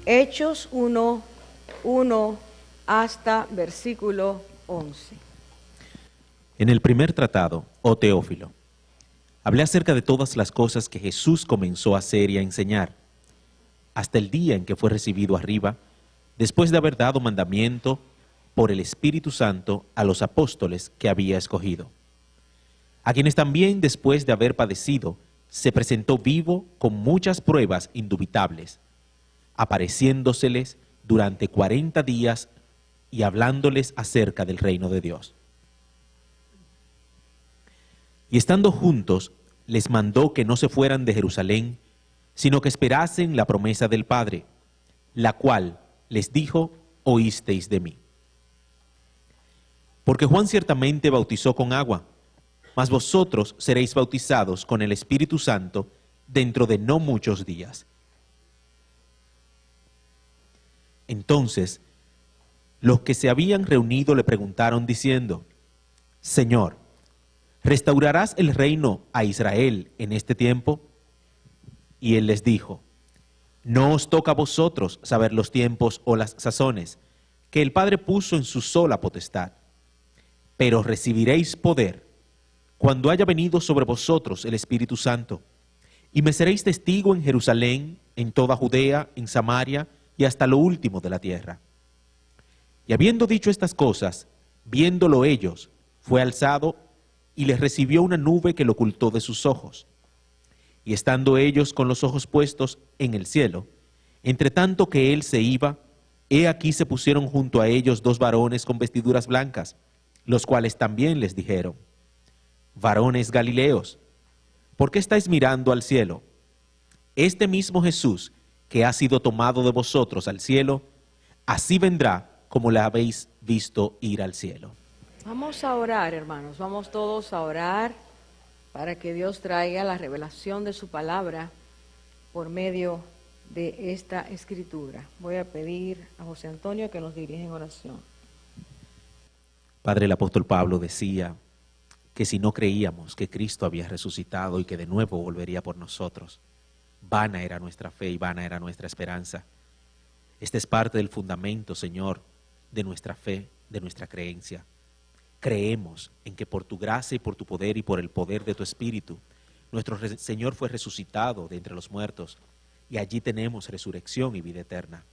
Hechos 1:1 hasta versículo 11. En el primer tratado, oh Teófilo, hablé acerca de todas las cosas que Jesús comenzó a hacer y a enseñar, hasta el día en que fue recibido arriba, después de haber dado mandamiento por el Espíritu Santo a los apóstoles que había escogido, a quienes también después de haber padecido, se presentó vivo con muchas pruebas indubitables, apareciéndoseles durante 40 días y hablándoles acerca del reino de Dios. Y estando juntos, les mandó que no se fueran de Jerusalén, sino que esperasen la promesa del Padre, la cual les dijo: oísteis de mí. Porque Juan ciertamente bautizó con agua, mas vosotros seréis bautizados con el Espíritu Santo dentro de no muchos días. Entonces, los que se habían reunido le preguntaron diciendo: Señor, ¿restaurarás el reino a Israel en este tiempo? Y él les dijo: no os toca a vosotros saber los tiempos o las sazones que el Padre puso en su sola potestad, pero recibiréis poder cuando haya venido sobre vosotros el Espíritu Santo, y me seréis testigo en Jerusalén, en toda Judea, en Samaria y hasta lo último de la tierra. Y habiendo dicho estas cosas, viéndolo ellos, fue alzado y les recibió una nube que lo ocultó de sus ojos. Y estando ellos con los ojos puestos en el cielo, entre tanto que él se iba, he aquí se pusieron junto a ellos 2 varones con vestiduras blancas, los cuales también les dijeron: varones Galileos, ¿por qué estáis mirando al cielo? Este mismo Jesús, que ha sido tomado de vosotros al cielo, así vendrá como le habéis visto ir al cielo. Vamos a orar, hermanos, vamos todos a orar para que Dios traiga la revelación de su palabra por medio de esta escritura. Voy a pedir a José Antonio que nos dirija en oración. Padre, el apóstol Pablo decía que si no creíamos que Cristo había resucitado y que de nuevo volvería por nosotros, vana era nuestra fe y vana era nuestra esperanza. Este es parte del fundamento, Señor, de nuestra fe, de nuestra creencia. Creemos en que por tu gracia y por tu poder y por el poder de tu Espíritu, nuestro Señor fue resucitado de entre los muertos y allí tenemos resurrección y vida eterna.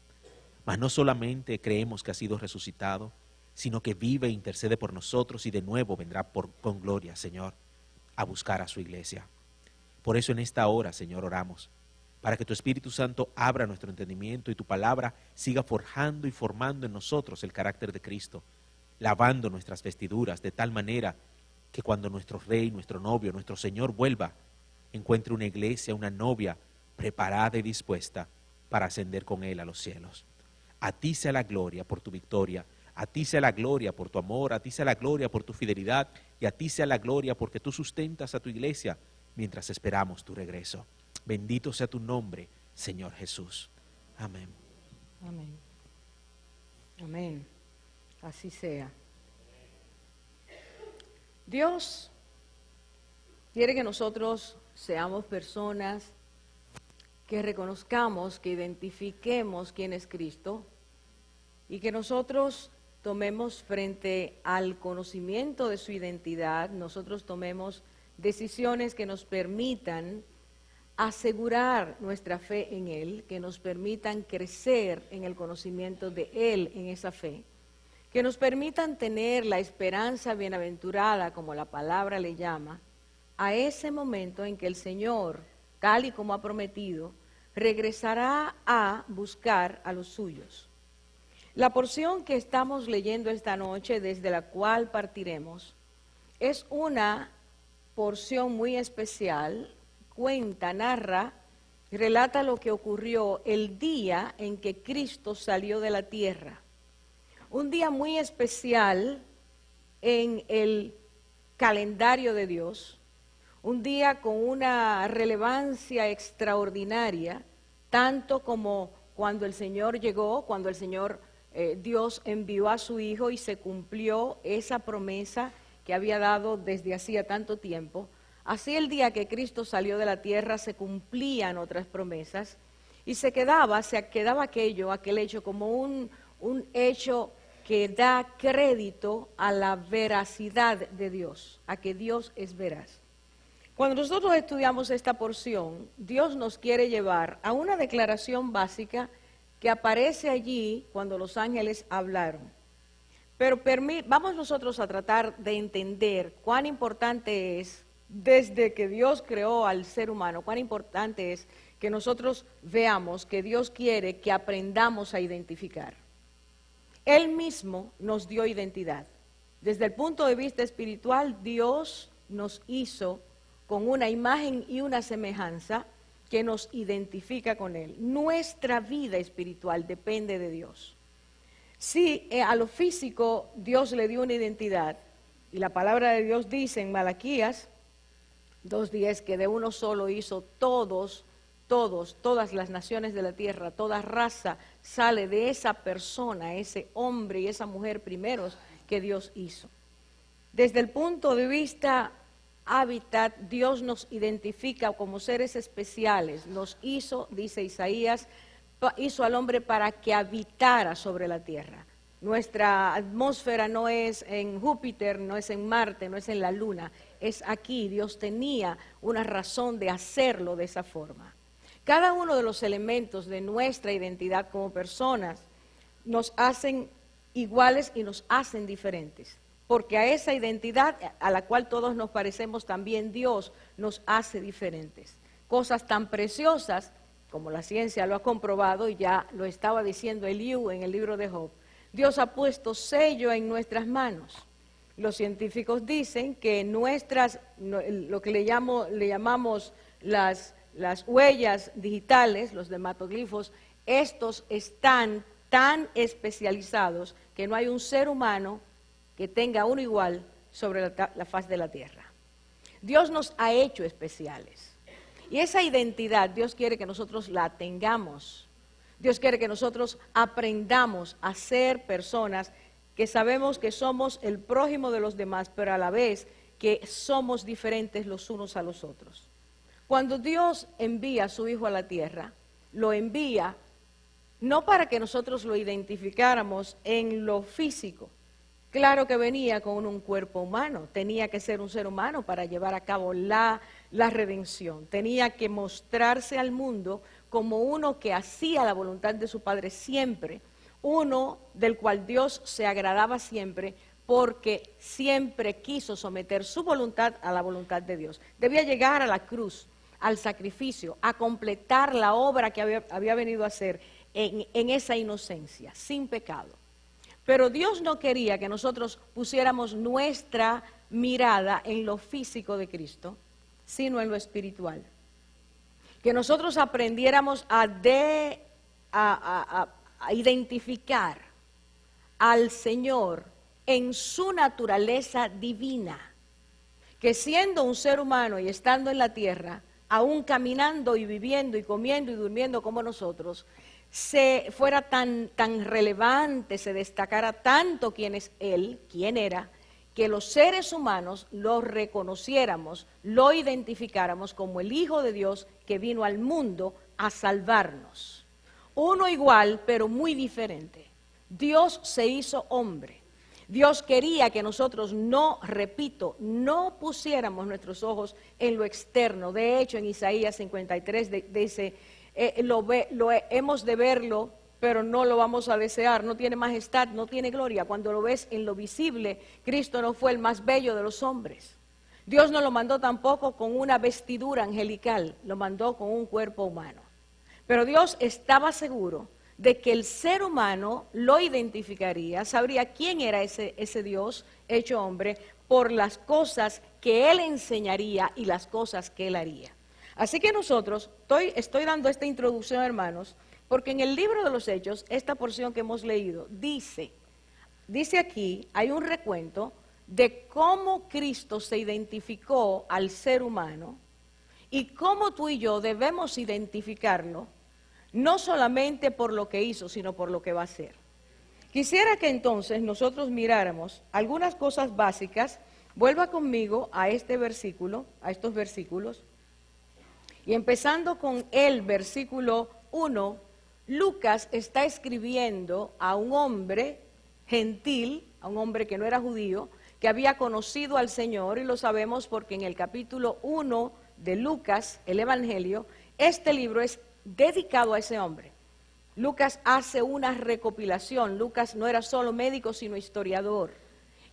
Mas no solamente creemos que ha sido resucitado, sino que vive e intercede por nosotros y de nuevo vendrá con gloria, Señor, a buscar a su iglesia. Por eso en esta hora, Señor, oramos, para que tu Espíritu Santo abra nuestro entendimiento y tu palabra siga forjando y formando en nosotros el carácter de Cristo, lavando nuestras vestiduras de tal manera que cuando nuestro Rey, nuestro novio, nuestro Señor vuelva, encuentre una iglesia, una novia preparada y dispuesta para ascender con Él a los cielos. A ti sea la gloria por tu victoria, a ti sea la gloria por tu amor, a ti sea la gloria por tu fidelidad y a ti sea la gloria porque tú sustentas a tu iglesia mientras esperamos tu regreso. Bendito sea tu nombre, Señor Jesús. Amén. Amén. Amén. Así sea. Dios quiere que nosotros seamos personas que reconozcamos, que identifiquemos quién es Cristo y que nosotros tomemos frente al conocimiento de su identidad, nosotros tomemos decisiones que nos permitan asegurar nuestra fe en Él, que nos permitan crecer en el conocimiento de Él, en esa fe, que nos permitan tener la esperanza bienaventurada, como la palabra le llama, a ese momento en que el Señor, tal y como ha prometido, regresará a buscar a los suyos. La porción que estamos leyendo esta noche, desde la cual partiremos, es una porción muy especial, cuenta, narra, relata lo que ocurrió el día en que Cristo salió de la tierra. Un día muy especial en el calendario de Dios, un día con una relevancia extraordinaria, tanto como cuando el Señor llegó, cuando el Señor Dios envió a su Hijo y se cumplió esa promesa que había dado desde hacía tanto tiempo. Así el día que Cristo salió de la tierra se cumplían otras promesas Y se quedaba aquel hecho como un hecho que da crédito a la veracidad de Dios, a que Dios es veraz. Cuando nosotros estudiamos esta porción, Dios nos quiere llevar a una declaración básica que aparece allí cuando los ángeles hablaron. Pero vamos nosotros a tratar de entender cuán importante es, desde que Dios creó al ser humano, cuán importante es que nosotros veamos que Dios quiere que aprendamos a identificar. Él mismo nos dio identidad. Desde el punto de vista espiritual, Dios nos hizo con una imagen y una semejanza que nos identifica con Él. Nuestra vida espiritual depende de Dios. Si a lo físico Dios le dio una identidad, y la palabra de Dios dice en Malaquías 2:10 que de uno solo hizo todas las naciones de la tierra, toda raza sale de esa persona, ese hombre y esa mujer primeros que Dios hizo. Desde el punto de vista hábitat, Dios nos identifica como seres especiales, nos hizo, dice Isaías, hizo al hombre para que habitara sobre la tierra. Nuestra atmósfera no es en Júpiter, no es en Marte, no es en la Luna, es aquí. Dios tenía una razón de hacerlo de esa forma. Cada uno de los elementos de nuestra identidad como personas nos hacen iguales y nos hacen diferentes, porque a esa identidad a la cual todos nos parecemos también Dios nos hace diferentes. Cosas tan preciosas como la ciencia lo ha comprobado, y ya lo estaba diciendo Eliú en el libro de Job. Dios ha puesto sello en nuestras manos. Los científicos dicen que lo que le llamamos las huellas digitales, los dermatoglifos, estos están tan especializados que no hay un ser humano que tenga uno igual sobre la faz de la tierra. Dios nos ha hecho especiales. Y esa identidad Dios quiere que nosotros la tengamos. Dios quiere que nosotros aprendamos a ser personas que sabemos que somos el prójimo de los demás, pero a la vez que somos diferentes los unos a los otros. Cuando Dios envía a su Hijo a la tierra, lo envía no para que nosotros lo identificáramos en lo físico. Claro que venía con un cuerpo humano, tenía que ser un ser humano para llevar a cabo la redención. Tenía que mostrarse al mundo como uno que hacía la voluntad de su Padre siempre, uno del cual Dios se agradaba siempre, porque siempre quiso someter su voluntad a la voluntad de Dios. Debía llegar a la cruz, al sacrificio, a completar la obra que había venido a hacer en esa inocencia, sin pecado. Pero Dios no quería que nosotros pusiéramos nuestra mirada en lo físico de Cristo, sino en lo espiritual. Que nosotros aprendiéramos a identificar al Señor en su naturaleza divina. Que siendo un ser humano y estando en la tierra, aún caminando y viviendo y comiendo y durmiendo como nosotros, se fuera tan relevante, se destacara tanto quién es Él, quién era, que los seres humanos lo reconociéramos, lo identificáramos como el Hijo de Dios que vino al mundo a salvarnos. Uno igual, pero muy diferente. Dios se hizo hombre. Dios quería que nosotros no pusiéramos nuestros ojos en lo externo. De hecho, en Isaías 53 dice, hemos de verlo, pero no lo vamos a desear. No tiene majestad, no tiene gloria. Cuando lo ves en lo visible, Cristo no fue el más bello de los hombres. Dios no lo mandó tampoco con una vestidura angelical, lo mandó con un cuerpo humano. Pero Dios estaba seguro de que el ser humano lo identificaría, sabría quién era ese Dios hecho hombre por las cosas que Él enseñaría y las cosas que Él haría. Así que nosotros, estoy dando esta introducción, hermanos, porque en el libro de los Hechos, esta porción que hemos leído, dice aquí, hay un recuento de cómo Cristo se identificó al ser humano y cómo tú y yo debemos identificarlo, no solamente por lo que hizo, sino por lo que va a hacer. Quisiera que entonces nosotros miráramos algunas cosas básicas. Vuelva conmigo a estos versículos, y empezando con el versículo 1, Lucas está escribiendo a un hombre gentil, a un hombre que no era judío, que había conocido al Señor, y lo sabemos porque en el capítulo 1 de Lucas, el Evangelio, este libro es dedicado a ese hombre. Lucas hace una recopilación. Lucas no era solo médico, sino historiador,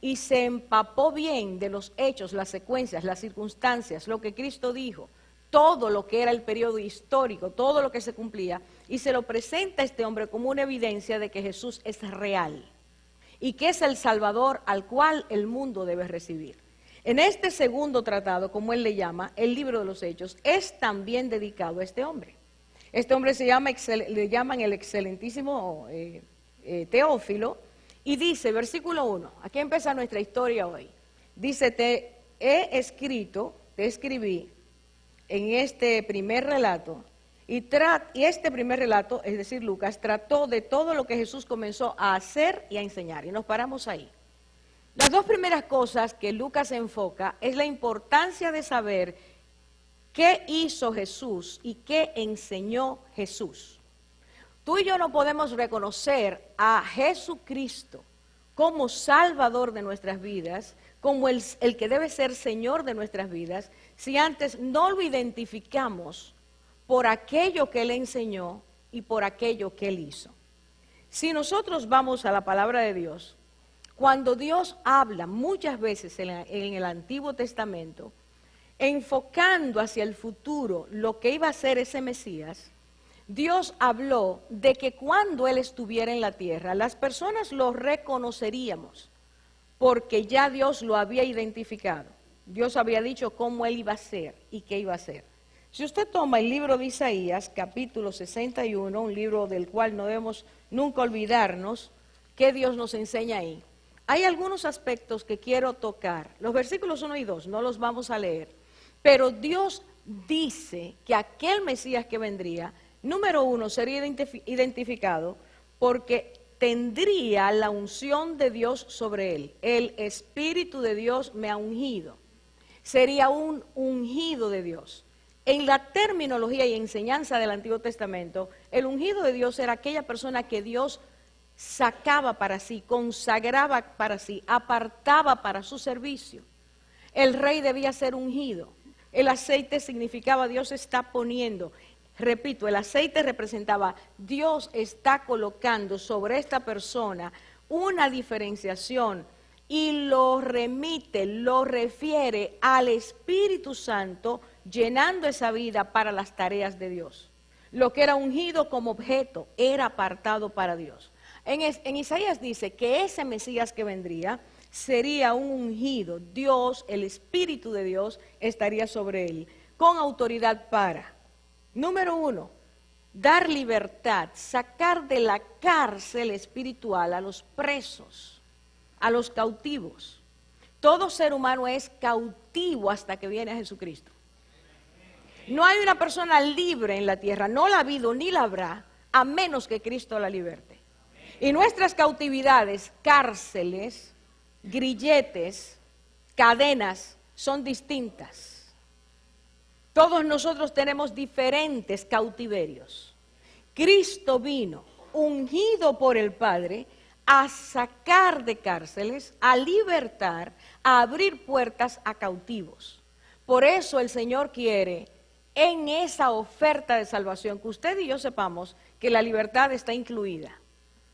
y se empapó bien de los hechos, las secuencias, las circunstancias, lo que Cristo dijo, todo lo que era el periodo histórico, todo lo que se cumplía, y se lo presenta a este hombre como una evidencia de que Jesús es real y que es el Salvador al cual el mundo debe recibir. En este segundo tratado, como él le llama, el libro de los Hechos, es también dedicado a este hombre. Este hombre le llaman el excelentísimo Teófilo, y dice, versículo 1, aquí empieza nuestra historia hoy. Dice, te escribí en este primer relato, y este primer relato, es decir, Lucas, trató de todo lo que Jesús comenzó a hacer y a enseñar, y nos paramos ahí. Las dos primeras cosas que Lucas enfoca es la importancia de saber qué hizo Jesús y qué enseñó Jesús. Tú y yo no podemos reconocer a Jesucristo como Salvador de nuestras vidas, como el que debe ser Señor de nuestras vidas, si antes no lo identificamos por aquello que Él enseñó y por aquello que Él hizo. Si nosotros vamos a la palabra de Dios, cuando Dios habla muchas veces en el Antiguo Testamento, enfocando hacia el futuro lo que iba a ser ese Mesías, Dios habló de que cuando Él estuviera en la tierra, las personas lo reconoceríamos, porque ya Dios lo había identificado. Dios había dicho cómo Él iba a ser y qué iba a hacer. Si usted toma el libro de Isaías, capítulo 61, un libro del cual no debemos nunca olvidarnos, qué Dios nos enseña ahí. Hay algunos aspectos que quiero tocar. Los versículos 1 y 2 no los vamos a leer, pero Dios dice que aquel Mesías que vendría, número 1, sería identificado porque tendría la unción de Dios sobre él. El Espíritu de Dios me ha ungido. Sería un ungido de Dios. En la terminología y enseñanza del Antiguo Testamento, el ungido de Dios era aquella persona que Dios sacaba para sí, consagraba para sí, apartaba para su servicio. El rey debía ser ungido. El aceite significaba Dios está poniendo. Repito, el aceite representaba Dios está colocando sobre esta persona una diferenciación y lo remite, lo refiere al Espíritu Santo llenando esa vida para las tareas de Dios. Lo que era ungido como objeto era apartado para Dios. En Isaías dice que ese Mesías que vendría sería un ungido. Dios, el Espíritu de Dios, estaría sobre él, con autoridad para, número 1, dar libertad, sacar de la cárcel espiritual a los presos, a los cautivos. Todo ser humano es cautivo hasta que viene a Jesucristo. No hay una persona libre en la tierra, no la ha habido ni la habrá, a menos que Cristo la liberte. Y nuestras cautividades, cárceles, grilletes, cadenas, son distintas. Todos nosotros tenemos diferentes cautiverios. Cristo vino, ungido por el Padre, a sacar de cárceles, a libertar, a abrir puertas a cautivos. Por eso el Señor quiere, en esa oferta de salvación, que usted y yo sepamos que la libertad está incluida.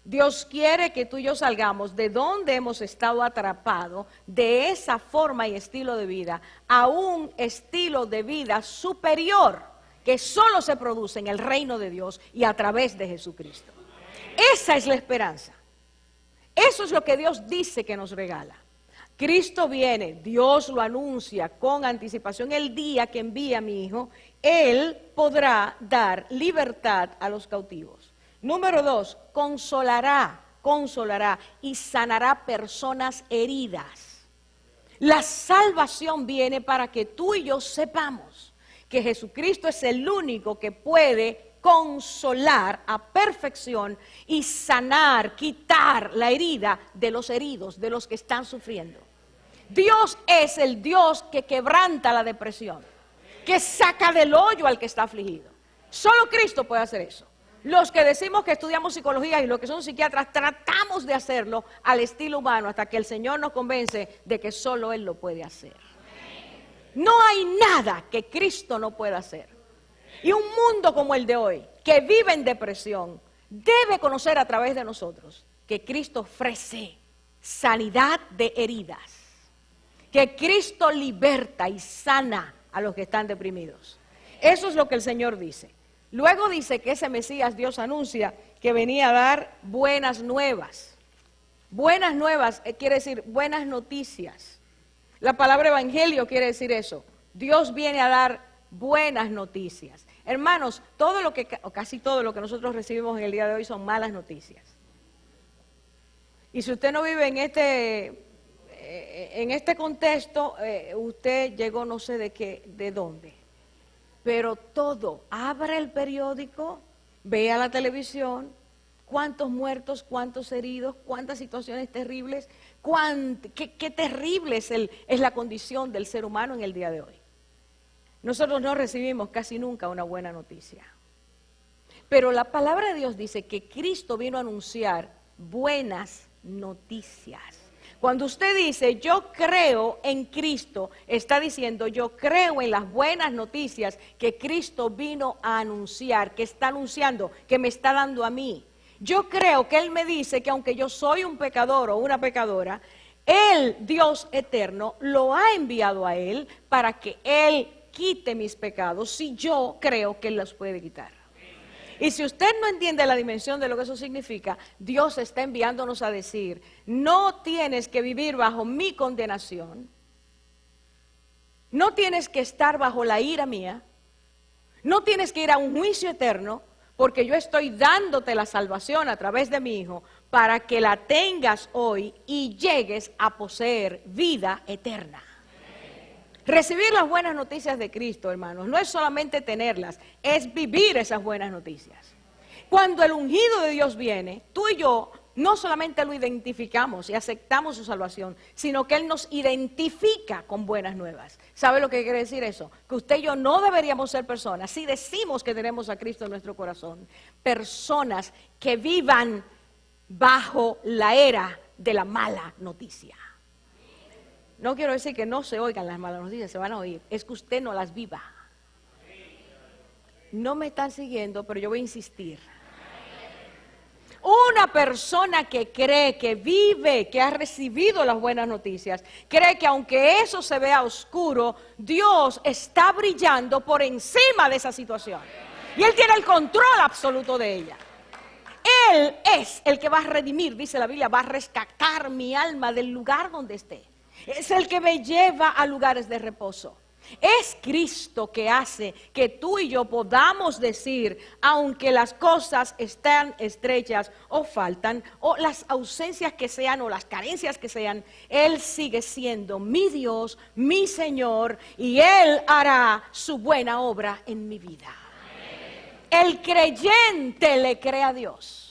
Dios quiere que tú y yo salgamos de donde hemos estado atrapados, de esa forma y estilo de vida, a un estilo de vida superior que solo se produce en el reino de Dios y a través de Jesucristo. Esa es la esperanza. Eso es lo que Dios dice que nos regala. Cristo viene, Dios lo anuncia con anticipación el día que envía a mi Hijo, Él podrá dar libertad a los cautivos. Número 2, consolará y sanará personas heridas. La salvación viene para que tú y yo sepamos que Jesucristo es el único que puede consolar a perfección y sanar, quitar la herida de los heridos, de los que están sufriendo. Dios es el Dios que quebranta la depresión, que saca del hoyo al que está afligido. Solo Cristo puede hacer eso. Los que decimos que estudiamos psicología y los que son psiquiatras tratamos de hacerlo al estilo humano hasta que el Señor nos convence de que solo Él lo puede hacer. No hay nada que Cristo no pueda hacer. Y un mundo como el de hoy, que vive en depresión, debe conocer a través de nosotros que Cristo ofrece sanidad de heridas, que Cristo liberta y sana a los que están deprimidos. Eso es lo que el Señor dice. Luego dice que ese Mesías Dios anuncia que venía a dar buenas nuevas. Buenas nuevas quiere decir buenas noticias. La palabra evangelio quiere decir eso. Dios viene a dar buenas noticias. Hermanos, casi todo lo que nosotros recibimos en el día de hoy son malas noticias. Y si usted no vive en este contexto, usted llegó no sé de dónde. Pero todo, abra el periódico, vea la televisión, cuántos muertos, cuántos heridos, cuántas situaciones terribles, qué terrible es la condición del ser humano en el día de hoy. Nosotros no recibimos casi nunca una buena noticia. Pero la palabra de Dios dice que Cristo vino a anunciar buenas noticias. Cuando usted dice, yo creo en Cristo, está diciendo, yo creo en las buenas noticias que Cristo vino a anunciar, que está anunciando, que me está dando a mí. Yo creo que Él me dice que aunque yo soy un pecador o una pecadora, Él, Dios eterno, lo ha enviado a Él para que Él quite mis pecados si yo creo que Él los puede quitar. Y si usted no entiende la dimensión de lo que eso significa, Dios está enviándonos a decir, no tienes que vivir bajo mi condenación, no tienes que estar bajo la ira mía, no tienes que ir a un juicio eterno, porque yo estoy dándote la salvación a través de mi Hijo para que la tengas hoy y llegues a poseer vida eterna. Recibir las buenas noticias de Cristo, hermanos, no es solamente tenerlas, es vivir esas buenas noticias. Cuando el ungido de Dios viene, tú y yo no solamente lo identificamos y aceptamos su salvación, sino que Él nos identifica con buenas nuevas. ¿Sabe lo que quiere decir eso? Que usted y yo no deberíamos ser personas, si decimos que tenemos a Cristo en nuestro corazón, personas que vivan bajo la era de la mala noticia. No quiero decir que no se oigan las malas noticias, se van a oír. Es que usted no las viva. No me están siguiendo, pero yo voy a insistir. Una persona que cree, que vive, que ha recibido las buenas noticias, cree que aunque eso se vea oscuro, Dios está brillando por encima de esa situación. Y Él tiene el control absoluto de ella. Él es el que va a redimir, dice la Biblia, va a rescatar mi alma del lugar donde esté. Es el que me lleva a lugares de reposo. Es Cristo que hace que tú y yo podamos decir, aunque las cosas están estrechas o faltan, o las ausencias que sean o las carencias que sean, Él sigue siendo mi Dios, mi Señor, y Él hará su buena obra en mi vida. El creyente le cree a Dios.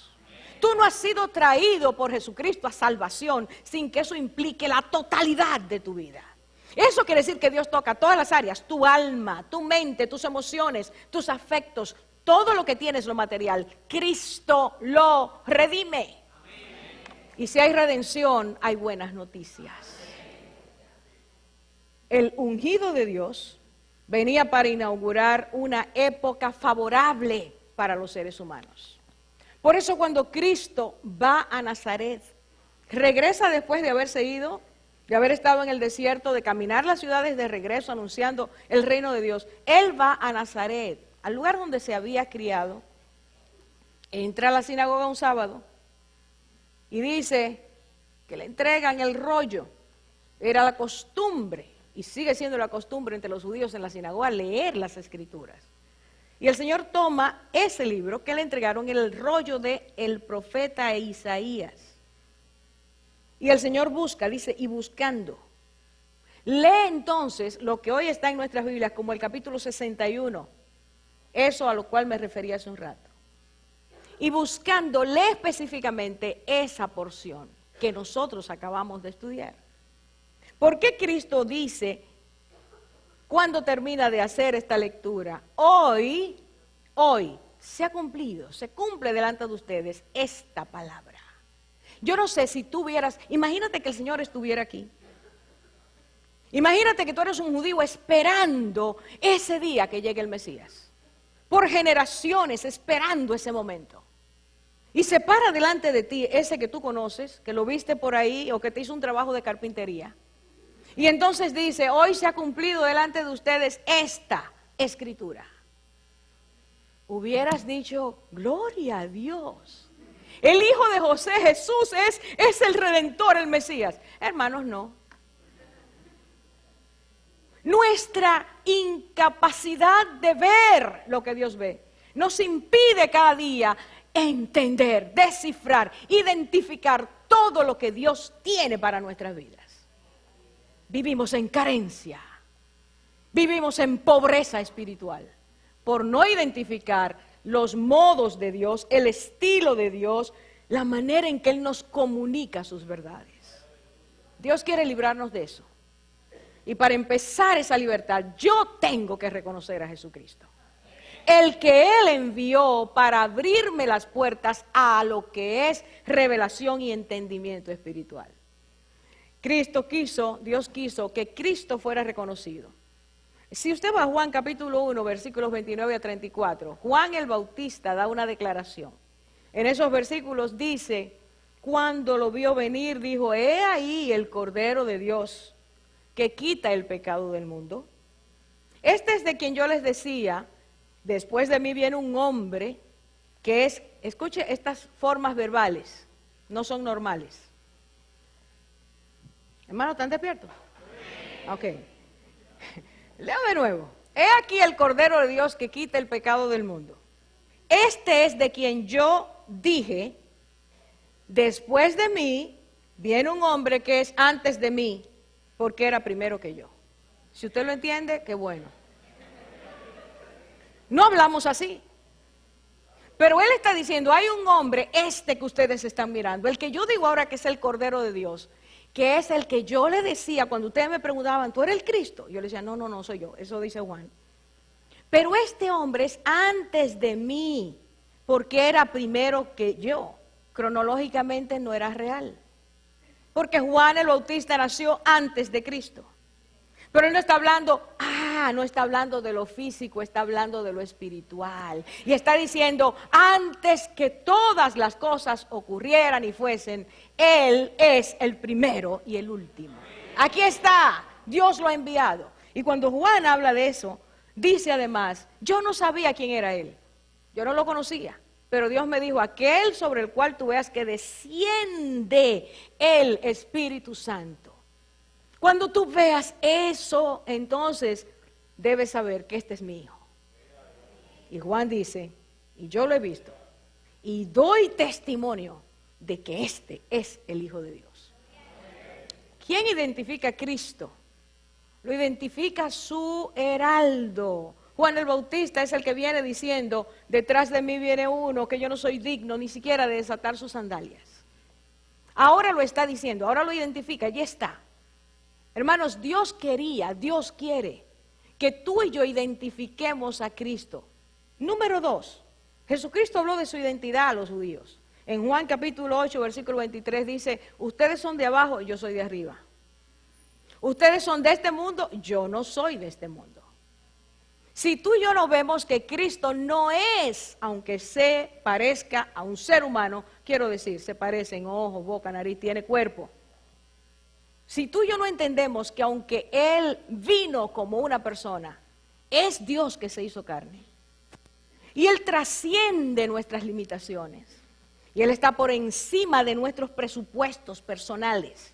Tú no has sido traído por Jesucristo a salvación sin que eso implique la totalidad de tu vida. Eso quiere decir que Dios toca todas las áreas, tu alma, tu mente, tus emociones, tus afectos, todo lo que tienes, lo material. Cristo lo redime. Y si hay redención, hay buenas noticias. El ungido de Dios venía para inaugurar una época favorable para los seres humanos. Por eso cuando Cristo va a Nazaret, regresa después de haberse ido, de haber estado en el desierto, de caminar las ciudades de regreso anunciando el reino de Dios. Él va a Nazaret, al lugar donde se había criado, entra a la sinagoga un sábado y dice que le entregan el rollo. Era la costumbre, y sigue siendo la costumbre entre los judíos en la sinagoga, leer las escrituras. Y el Señor toma ese libro que le entregaron, el rollo del profeta Isaías. Y el Señor busca, dice, y buscando. Lee entonces lo que hoy está en nuestras Biblias como el capítulo 61. Eso a lo cual me refería hace un rato. Y buscando, lee específicamente esa porción que nosotros acabamos de estudiar. ¿Por qué Cristo dice, cuando termina de hacer esta lectura, hoy se ha cumplido, se cumple delante de ustedes esta palabra. Yo no sé si tú vieras, imagínate que el Señor estuviera aquí. Imagínate que tú eres un judío esperando ese día que llegue el Mesías. Por generaciones esperando ese momento. Y se para delante de ti ese que tú conoces, que lo viste por ahí o que te hizo un trabajo de carpintería. Y entonces dice, hoy se ha cumplido delante de ustedes esta escritura. Hubieras dicho, gloria a Dios. El hijo de José, Jesús, es el Redentor, el Mesías. Hermanos, no. Nuestra incapacidad de ver lo que Dios ve nos impide cada día entender, descifrar, identificar todo lo que Dios tiene para nuestras vidas. Vivimos en carencia, vivimos en pobreza espiritual por no identificar los modos de Dios, el estilo de Dios, la manera en que Él nos comunica sus verdades. Dios quiere librarnos de eso. Y para empezar esa libertad, yo tengo que reconocer a Jesucristo. El que Él envió para abrirme las puertas a lo que es revelación y entendimiento espiritual. Dios quiso que Cristo fuera reconocido. Si usted va a Juan capítulo 1, versículos 29 a 34, Juan el Bautista da una declaración. En esos versículos dice, cuando lo vio venir, dijo, he ahí el Cordero de Dios, que quita el pecado del mundo. Este es de quien yo les decía, después de mí viene un hombre que es, escuche estas formas verbales, no son normales. Hermano, ¿están despiertos? Ok. Leo de nuevo. He aquí el Cordero de Dios que quita el pecado del mundo. Este es de quien yo dije, después de mí viene un hombre que es antes de mí, porque era primero que yo. Si usted lo entiende, qué bueno. No hablamos así. Pero Él está diciendo, hay un hombre, que ustedes están mirando, el que yo digo ahora que es el Cordero de Dios, que es el que yo le decía cuando ustedes me preguntaban, ¿tú eres el Cristo? Yo le decía, no soy yo, eso dice Juan. Pero este hombre es antes de mí, porque era primero que yo. Cronológicamente no era real. Porque Juan el Bautista nació antes de Cristo. Pero él no está hablando, no está hablando de lo físico, está hablando de lo espiritual. Y está diciendo, antes que todas las cosas ocurrieran y fuesen, Él es el primero y el último. Aquí está, Dios lo ha enviado. Y cuando Juan habla de eso, dice además, yo no sabía quién era Él. Yo no lo conocía. Pero Dios me dijo, aquel sobre el cual tú veas que desciende el Espíritu Santo. Cuando tú veas eso, entonces debes saber que este es mi hijo. Y Juan dice, y yo lo he visto, y doy testimonio de que este es el Hijo de Dios. ¿Quién identifica a Cristo? Lo identifica su heraldo. Juan el Bautista es el que viene diciendo, detrás de mí viene uno que yo no soy digno ni siquiera de desatar sus sandalias. Ahora lo está diciendo, ahora lo identifica, ya está. Hermanos, Dios quiere que tú y yo identifiquemos a Cristo. Número 2, Jesucristo habló de su identidad a los judíos. En Juan capítulo 8, versículo 23 dice, ustedes son de abajo y yo soy de arriba. Ustedes son de este mundo, yo no soy de este mundo. Si tú y yo no vemos que Cristo no es, aunque se parezca a un ser humano, quiero decir, se parece en ojos, boca, nariz, tiene cuerpo. Si tú y yo no entendemos que aunque Él vino como una persona, es Dios que se hizo carne. Y Él trasciende nuestras limitaciones. Y Él está por encima de nuestros presupuestos personales.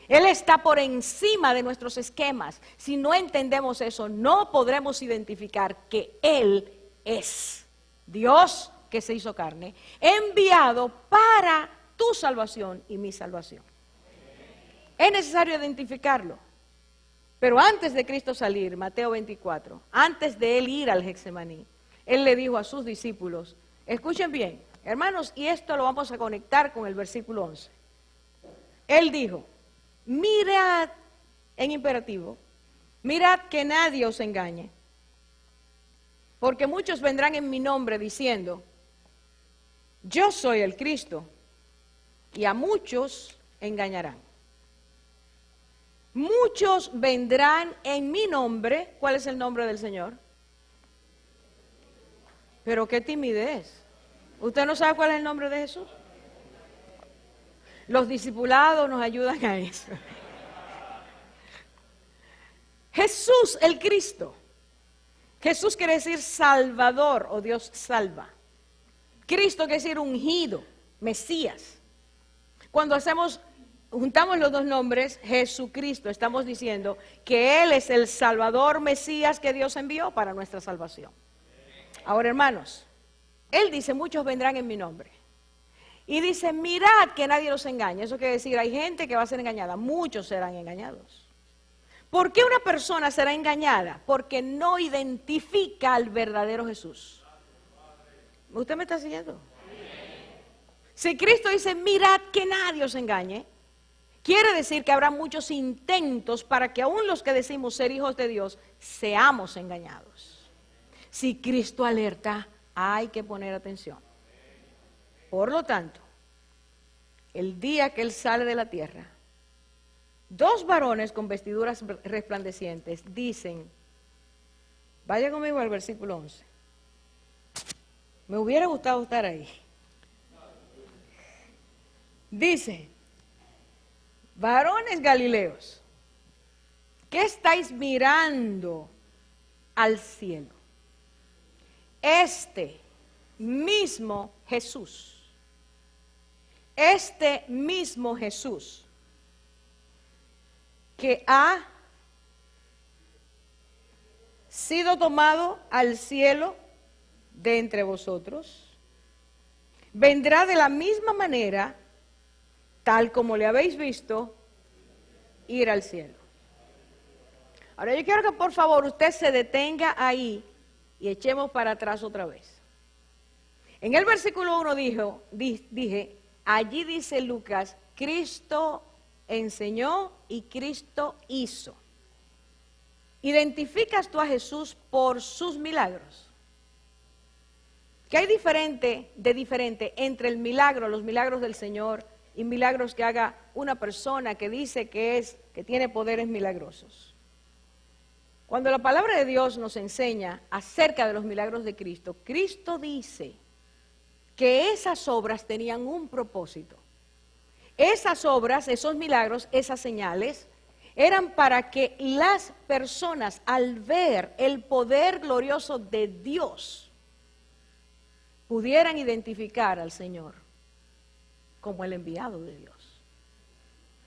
Él está por encima de nuestros esquemas. Si no entendemos eso, no podremos identificar que Él es Dios que se hizo carne, enviado para tu salvación y mi salvación. Es necesario identificarlo. Pero antes de Cristo salir, Mateo 24, antes de Él ir al Getsemaní, Él le dijo a sus discípulos, escuchen bien, hermanos, y esto lo vamos a conectar con el versículo 11. Él dijo, mirad, en imperativo, mirad que nadie os engañe. Porque muchos vendrán en mi nombre diciendo, yo soy el Cristo, y a muchos engañarán. Muchos vendrán en mi nombre. ¿Cuál es el nombre del Señor? Pero qué timidez. ¿Usted no sabe cuál es el nombre de Jesús? Los discipulados nos ayudan a eso. Jesús el Cristo. Jesús quiere decir Salvador o Dios salva. Cristo quiere decir ungido, Mesías. Cuando juntamos los dos nombres, Jesucristo, estamos diciendo que Él es el Salvador Mesías que Dios envió para nuestra salvación. Ahora, hermanos, Él dice, muchos vendrán en mi nombre. Y dice, mirad que nadie los engañe. Eso quiere decir, hay gente que va a ser engañada, muchos serán engañados. ¿Por qué una persona será engañada? Porque no identifica al verdadero Jesús. ¿Usted me está siguiendo? Si Cristo dice, mirad que nadie os engañe, quiere decir que habrá muchos intentos para que aún los que decimos ser hijos de Dios, seamos engañados. Si Cristo alerta, hay que poner atención. Por lo tanto, el día que Él sale de la tierra, 2 varones con vestiduras resplandecientes dicen, vaya conmigo al versículo 11. Me hubiera gustado estar ahí. Dice, varones galileos, ¿qué estáis mirando al cielo? Este mismo Jesús que ha sido tomado al cielo de entre vosotros, vendrá de la misma manera, tal como le habéis visto, ir al cielo. Ahora yo quiero que por favor usted se detenga ahí y echemos para atrás otra vez. En el versículo 1 dije, allí dice Lucas, Cristo enseñó y Cristo hizo. ¿Identificas tú a Jesús por sus milagros? ¿Qué hay de diferente entre el milagro, los milagros del Señor y milagros que haga una persona que dice que tiene poderes milagrosos? Cuando la palabra de Dios nos enseña acerca de los milagros de Cristo, Cristo dice que esas obras tenían un propósito. Esas obras, esos milagros, esas señales, eran para que las personas al ver el poder glorioso de Dios pudieran identificar al Señor como el enviado de Dios.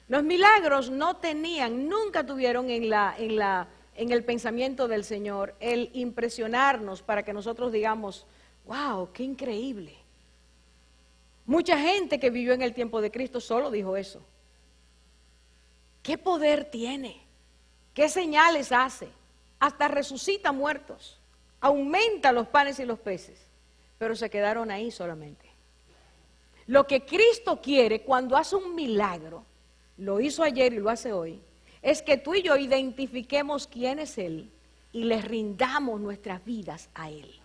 Los milagros nunca tuvieron en el pensamiento del Señor el impresionarnos para que nosotros digamos, wow, qué increíble. Mucha gente que vivió en el tiempo de Cristo solo dijo eso. ¿Qué poder tiene? ¿Qué señales hace? Hasta resucita muertos, aumenta los panes y los peces, pero se quedaron ahí solamente. Lo que Cristo quiere cuando hace un milagro, lo hizo ayer y lo hace hoy, es que tú y yo identifiquemos quién es Él y le rindamos nuestras vidas a Él.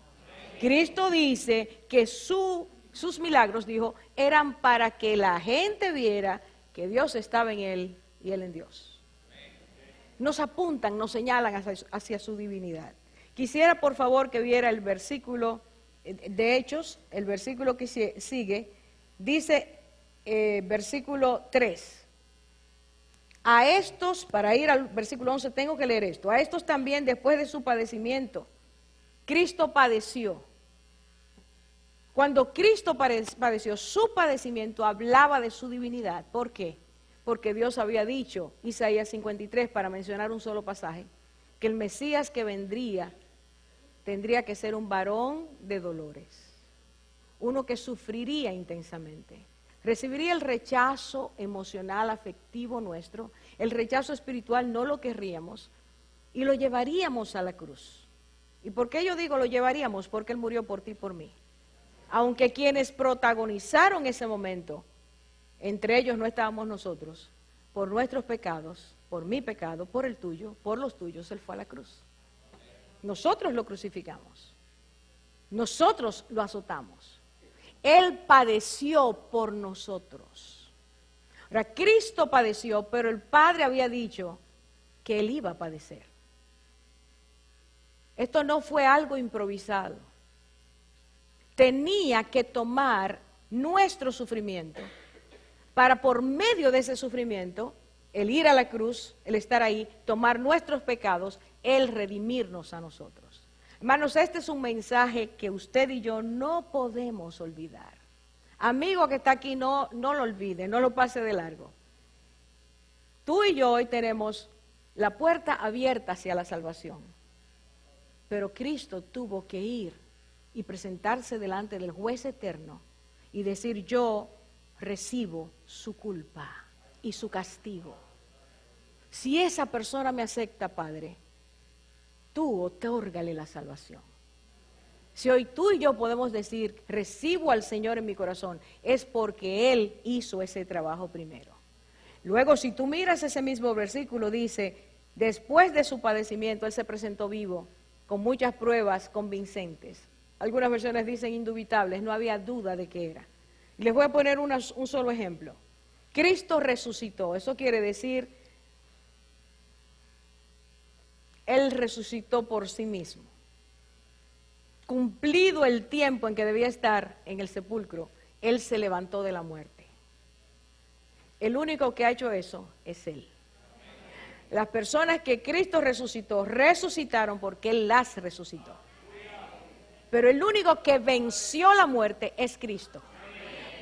Cristo dice que sus milagros, dijo, eran para que la gente viera que Dios estaba en Él y Él en Dios. Nos apuntan, nos señalan hacia su divinidad. Quisiera por favor que viera el versículo de Hechos, el versículo que sigue, dice versículo 3. A estos, para ir al versículo 11 tengo que leer esto, a estos también después de su padecimiento, Cristo padeció. Cuando Cristo padeció, su padecimiento hablaba de su divinidad. ¿Por qué? Porque Dios había dicho, Isaías 53, para mencionar un solo pasaje, que el Mesías que vendría tendría que ser un varón de dolores, uno que sufriría intensamente, recibiría el rechazo emocional, afectivo nuestro, el rechazo espiritual no lo querríamos y lo llevaríamos a la cruz. ¿Y por qué yo digo lo llevaríamos? Porque Él murió por ti y por mí. Aunque quienes protagonizaron ese momento, entre ellos no estábamos nosotros, por nuestros pecados, por mi pecado, por el tuyo, por los tuyos, Él fue a la cruz. Nosotros lo crucificamos. Nosotros lo azotamos. Él padeció por nosotros. Ahora, Cristo padeció, pero el Padre había dicho que Él iba a padecer. Esto no fue algo improvisado. Tenía que tomar nuestro sufrimiento para, por medio de ese sufrimiento, el ir a la cruz, el estar ahí, tomar nuestros pecados, el redimirnos a nosotros. Hermanos, este es un mensaje que usted y yo no podemos olvidar. Amigo que está aquí, no lo olvide, no lo pase de largo. Tú y yo hoy tenemos la puerta abierta hacia la salvación. Pero Cristo tuvo que ir y presentarse delante del juez eterno y decir: yo recibo su culpa y su castigo. Si esa persona me acepta, Padre, tú otórgale la salvación. Si hoy tú y yo podemos decir: recibo al Señor en mi corazón, es porque Él hizo ese trabajo primero. Luego, si tú miras ese mismo versículo, dice: después de su padecimiento, Él se presentó vivo, con muchas pruebas convincentes. Algunas versiones dicen indubitables, no había duda de que era. Les voy a poner un solo ejemplo. Cristo resucitó, eso quiere decir, Él resucitó por sí mismo. Cumplido el tiempo en que debía estar en el sepulcro, Él se levantó de la muerte. El único que ha hecho eso es Él. Las personas que Cristo resucitó, resucitaron porque Él las resucitó. Pero el único que venció la muerte es Cristo.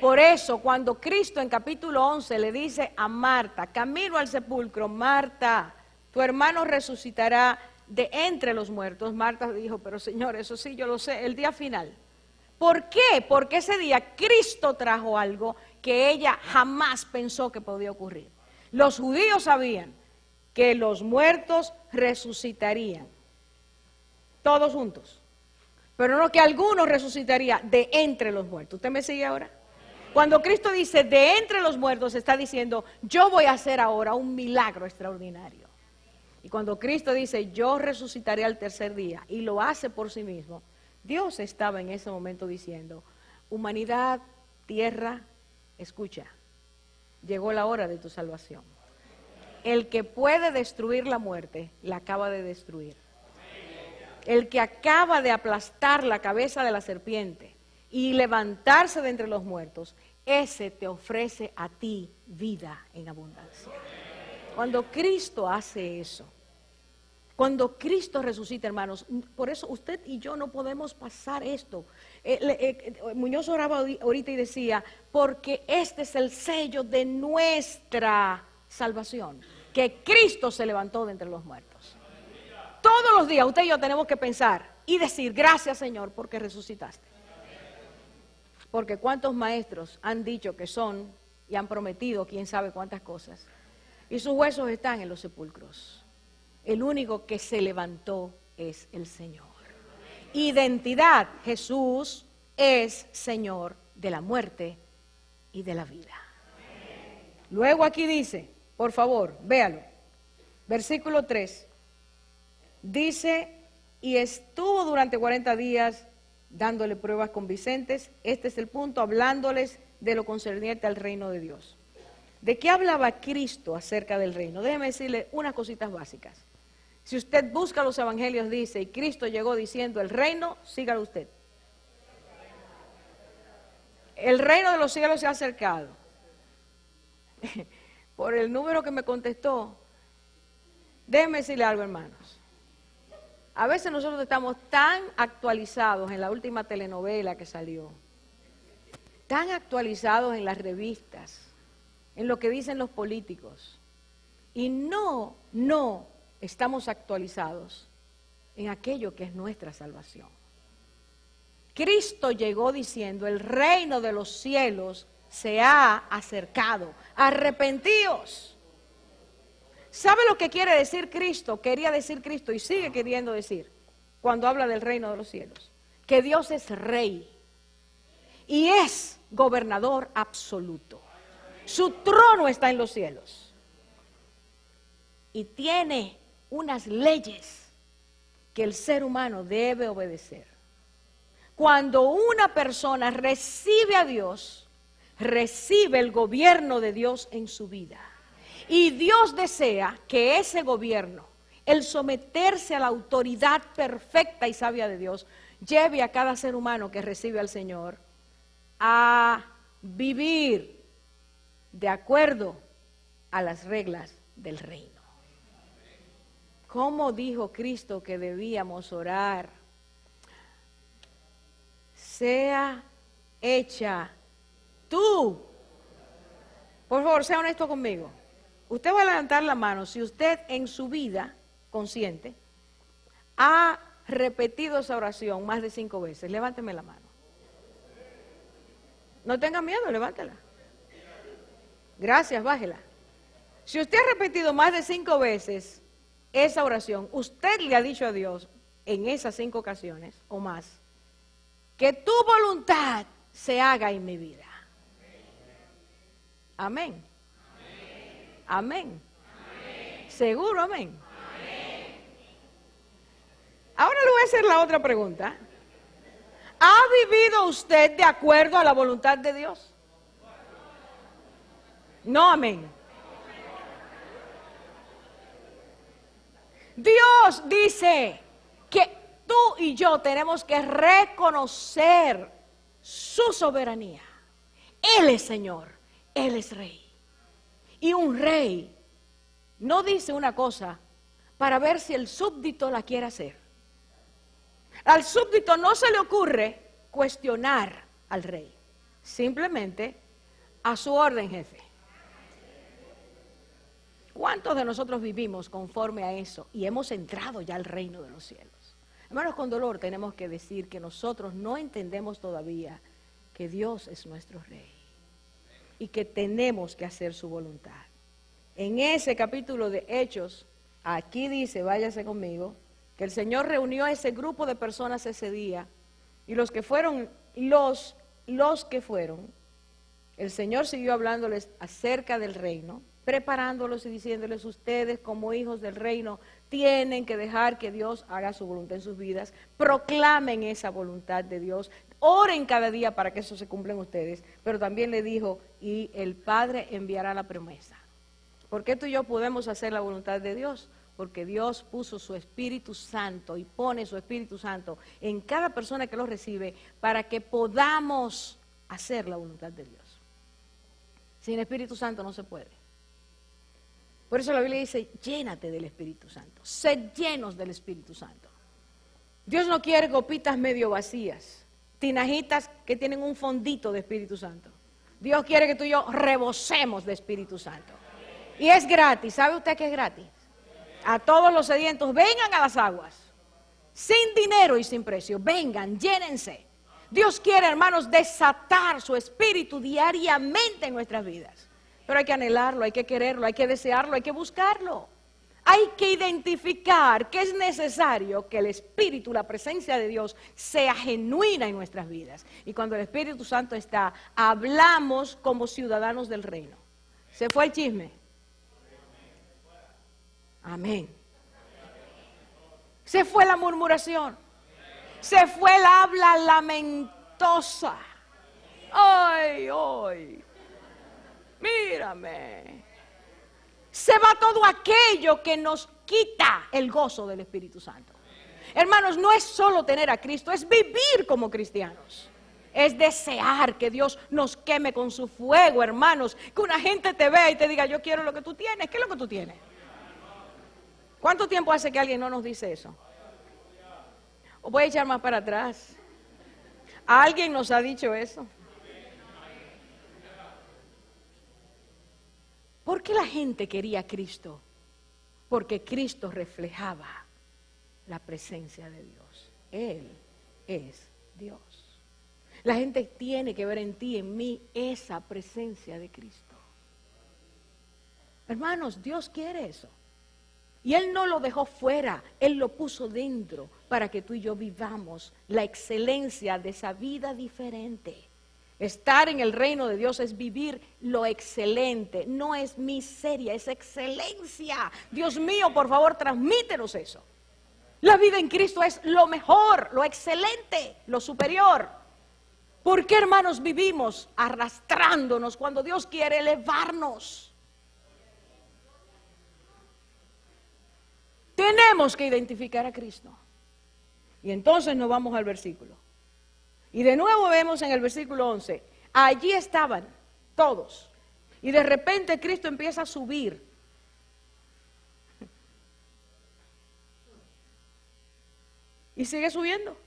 Por eso, cuando Cristo en capítulo 11 le dice a Marta, camino al sepulcro: Marta, tu hermano resucitará de entre los muertos. Marta dijo: pero Señor, eso sí yo lo sé, el día final. ¿Por qué? Porque ese día Cristo trajo algo que ella jamás pensó que podía ocurrir. Los judíos sabían que los muertos resucitarían, todos juntos, pero no que algunos resucitaría de entre los muertos. ¿Usted me sigue ahora? Cuando Cristo dice de entre los muertos, está diciendo: yo voy a hacer ahora un milagro extraordinario. Y cuando Cristo dice: yo resucitaré al tercer día, y lo hace por sí mismo, Dios estaba en ese momento diciendo: humanidad, tierra, escucha, llegó la hora de tu salvación. El que puede destruir la muerte, la acaba de destruir. El que acaba de aplastar la cabeza de la serpiente y levantarse de entre los muertos, ese te ofrece a ti vida en abundancia. Cuando Cristo hace eso, cuando Cristo resucita, hermanos, por eso usted y yo no podemos pasar esto. Muñoz oraba ahorita y decía: porque este es el sello de nuestra salvación, que Cristo se levantó de entre los muertos. Todos los días usted y yo tenemos que pensar y decir: gracias, Señor, porque resucitaste. Porque cuántos maestros han dicho que son y han prometido quién sabe cuántas cosas, y sus huesos están en los sepulcros. El único que se levantó es el Señor. Identidad: Jesús es Señor de la muerte y de la vida. Luego aquí dice, por favor, véalo, versículo 3, dice: y estuvo durante 40 días dándole pruebas convincentes. Este es el punto, hablándoles de lo concerniente al reino de Dios. ¿De qué hablaba Cristo acerca del reino? Déjeme decirle unas cositas básicas. Si usted busca los evangelios, dice: y Cristo llegó diciendo el reino, sígalo usted. El reino de los cielos se ha acercado. Por el número que me contestó, déjeme decirle algo, hermanos. A veces nosotros estamos tan actualizados en la última telenovela que salió, tan actualizados en las revistas, en lo que dicen los políticos, y no estamos actualizados en aquello que es nuestra salvación. Cristo llegó diciendo: el reino de los cielos se ha acercado, arrepentíos. ¿Sabe lo que quiere decir Cristo? Quería decir Cristo y sigue queriendo decir cuando habla del reino de los cielos: que Dios es rey y es gobernador absoluto. Su trono está en los cielos y tiene unas leyes que el ser humano debe obedecer. Cuando una persona recibe a Dios, recibe el gobierno de Dios en su vida. Y Dios desea que ese gobierno, el someterse a la autoridad perfecta y sabia de Dios, lleve a cada ser humano que recibe al Señor a vivir de acuerdo a las reglas del reino. ¿Cómo dijo Cristo que debíamos orar? Sea hecha tú. Por favor, sea honesto conmigo. Usted va a levantar la mano si usted en su vida consciente ha repetido esa oración más de 5 veces. Levánteme la mano. No tenga miedo, levántela. Gracias, bájela. Si usted ha repetido más de 5 veces esa oración, usted le ha dicho a Dios en esas 5 ocasiones o más, que tu voluntad se haga en mi vida. Amén. Amén. ¿Seguro? Amén. Ahora le voy a hacer la otra pregunta. ¿Ha vivido usted de acuerdo a la voluntad de Dios? No, amén. Dios dice que tú y yo tenemos que reconocer su soberanía. Él es Señor, Él es Rey. Y un rey no dice una cosa para ver si el súbdito la quiere hacer. Al súbdito no se le ocurre cuestionar al rey, simplemente a su orden, jefe. ¿Cuántos de nosotros vivimos conforme a eso y hemos entrado ya al reino de los cielos? Hermanos, con dolor tenemos que decir que nosotros no entendemos todavía que Dios es nuestro Rey y que tenemos que hacer su voluntad. En ese capítulo de Hechos, aquí dice, váyase conmigo, que el Señor reunió a ese grupo de personas ese día y los que fueron, el Señor siguió hablándoles acerca del reino, preparándolos y diciéndoles, ustedes como hijos del reino tienen que dejar que Dios haga su voluntad en sus vidas, proclamen esa voluntad de Dios, oren cada día para que eso se cumpla en ustedes, pero también le dijo, y el Padre enviará la promesa. ¿Por qué tú y yo podemos hacer la voluntad de Dios? Porque Dios puso su Espíritu Santo y pone su Espíritu Santo en cada persona que lo recibe para que podamos hacer la voluntad de Dios. Sin Espíritu Santo no se puede. Por eso la Biblia dice, llénate del Espíritu Santo, sed llenos del Espíritu Santo. Dios no quiere copitas medio vacías, tinajitas que tienen un fondito de Espíritu Santo. Dios quiere que tú y yo rebosemos de Espíritu Santo. Y es gratis, ¿sabe usted que es gratis? A todos los sedientos, vengan a las aguas, sin dinero y sin precio, vengan, llénense. Dios quiere, hermanos, desatar su Espíritu diariamente en nuestras vidas. Pero hay que anhelarlo, hay que quererlo, hay que desearlo, hay que buscarlo. Hay que identificar que es necesario que el Espíritu, la presencia de Dios, sea genuina en nuestras vidas. Y cuando el Espíritu Santo está, hablamos como ciudadanos del reino. ¿Se fue el chisme? Amén. Se fue la murmuración. Se fue el habla lamentosa. ¡Ay, ay! Mírame. Se va todo aquello que nos quita el gozo del Espíritu Santo. Hermanos, no es solo tener a Cristo, es vivir como cristianos. Es desear que Dios nos queme con su fuego, hermanos. Que una gente te vea y te diga, yo quiero lo que tú tienes. ¿Qué es lo que tú tienes? ¿Cuánto tiempo hace que alguien no nos dice eso? O voy a echar más para atrás. ¿Alguien nos ha dicho eso? ¿Por qué la gente quería a Cristo? Porque Cristo reflejaba la presencia de Dios. Él es Dios. La gente tiene que ver en ti, en mí, esa presencia de Cristo. Hermanos, Dios quiere eso. Y Él no lo dejó fuera, Él lo puso dentro para que tú y yo vivamos la excelencia de esa vida diferente. Estar en el reino de Dios es vivir lo excelente, no es miseria, es excelencia. Dios mío, por favor, transmítenos eso. La vida en Cristo es lo mejor, lo excelente, lo superior. ¿Por qué, hermanos, vivimos arrastrándonos cuando Dios quiere elevarnos? Tenemos que identificar a Cristo. Y entonces nos vamos al versículo. Y de nuevo vemos en el versículo 11, allí estaban todos. Y de repente Cristo empieza a subir. Y sigue subiendo.